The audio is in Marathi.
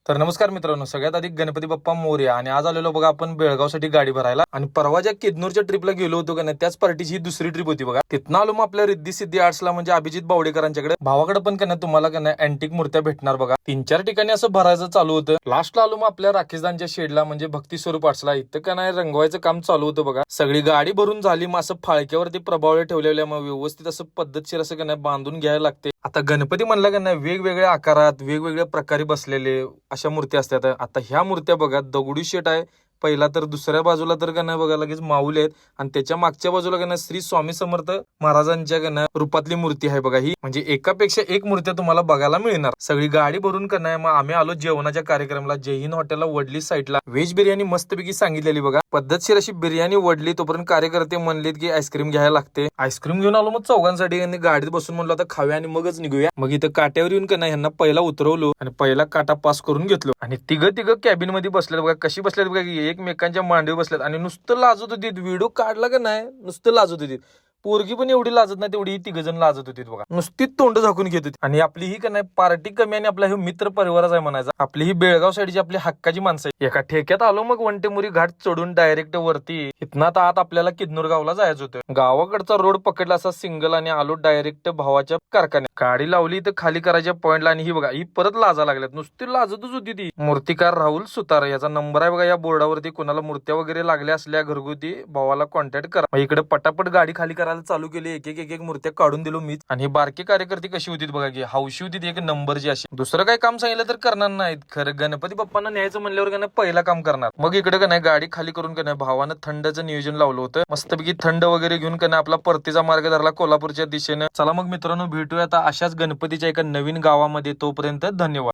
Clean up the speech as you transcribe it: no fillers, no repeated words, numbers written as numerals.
तर नमस्कार मित्रांनो, सगळ्यात आधी गणपती बाप्पा मोरया. आणि आज आलेलो बघा आपण बेळगावसाठी गाडी भरायला. आणि परवा ज्या किदनूरच्या ट्रिपला गेलो होतो का नाही, त्याच पार्टीची ही दुसरी ट्रिप होती बघा. तिथनं आलो मग आपल्या रिद्धी सिद्धी आर्ट्सला, म्हणजे अभिजित बावडेकरांच्याकडे. भावाकडे पण का नाही तुम्हाला का नाही अँटिक मूर्त्या भेटणार बघा. 3-4 ठिकाणी असं भरायचं चालू होतं. लास्टला आलो मग आपल्या राकेशदांच्या शेडला, म्हणजे भक्ती स्वरूप आर्ट्सला. इथं का नाही रंगवायचं काम चालू होतं बघा. सगळी गाडी भरून झाली, मग असं फाळक्यावरती प्रभावळे ठेवलेल्या, मग व्यवस्थित असं पद्धतशीर असं का नाही बांधून घ्यायला लागते. आता गणपती म्हणला का नाही वेगवेगळ्या आकारात वेगवेगळ्या प्रकारे बसलेले अशा मूर्त्या असतात. आता ह्या मूर्त्या बघा, दगडूशेठ आहे पहिला, तर दुसऱ्या बाजूला तर का नाही बघा लगेच माऊली आहेत, आणि त्याच्या मागच्या बाजूला का नाही श्री स्वामी समर्थ महाराजांच्या का नाही रूपातली मूर्ती आहे बघा. ही म्हणजे एकापेक्षा एक मूर्त्या तुम्हाला बघायला मिळणार. सगळी गाडी भरून का नाही मग आम्ही आलो जेवणाच्या कार्यक्रमाला. जय हिंद हॉटेलला वडली साईडला व्हेज बिर्याणी मस्तपैकी सांगितलेली बघा. पद्धतशीर अशी बिर्याणी वडली. तोपर्यंत कार्यकर्ते म्हणलेत की आईस्क्रीम घ्यायला लागते. आईस्क्रीम घेऊन आलो मग चौघांसाठी, आणि गाडीत बसून म्हणलो आता खाऊया आणि मगच निघूया. मग इथं काट्यावर येऊन का नाही ह्यांना पहिला उतरवलो आणि पहिला काटा पास करून घेतलो. आणि तिघं कॅबिन मध्ये बसलेत बघा. कशी बसलेत बघा की एकमेकांच्या मांडीवर बसलेत आणि नुसतं लाजत होती. व्हिडिओ काढला का नाही नुसतं लाजत होती. पोरगी पण एवढी लाजत नाही तेवढी ही तिघजण लाजत होती बघा. नुसती तोंड झाकून घेत होती. आणि आपली ही का नाही पार्टी कमी आणि आपला हे मित्र परिवारच आहे म्हणायचा. आपली ही बेळगाव साईडची आपली हक्काची माणसं आहे. एका ठेक्यात आलो मग वंटेमुरी घाट चढून डायरेक्ट वरती. इथनं आता आत आपल्याला किदनूर गावला जायचं होतं. गावाकडचा रोड पकडला असा सिंगल आणि आलो डायरेक्ट भावाच्या कारखान्यात. गाडी लावली तर खाली करायच्या पॉइंटला, आणि ही बघा ही परत लाजा लागल्यात. नुसती लाजतच होती ती. मूर्तिकार राहुल सुतार याचा नंबर आहे बघा या बोर्डावरती. कोणाला मूर्त्या वगैरे लागल्या असल्या घरगुती भावाला कॉन्टॅक्ट करा. इकडे पटापट गाडी खाली करायला चालू केली. एक मूर्त्या काढून दिलो मीच. आणि हे बारके कार्यकर्ते कशी होती बघा की हौशी होती एक नंबरची अशी. दुसरं काय काम सांगितलं तर करणार नाहीत. खरं गणपती बाप्पांना न्यायचं म्हणल्यावर का नाही पहिला काम करणार. मग इकडे का नाही गाडी खाली करून का नाही भावानं थंडचं नियोजन लावलं होतं. मस्तपैकी थंड वगैरे घेऊन का नाही आपला परतीचा मार्ग धरला कोल्हापूरच्या दिशेने. चला मग मित्रांनो भेटूया आता अशाच गणपतीच्या एका नवीन गावामध्ये. तोपर्यंत धन्यवाद.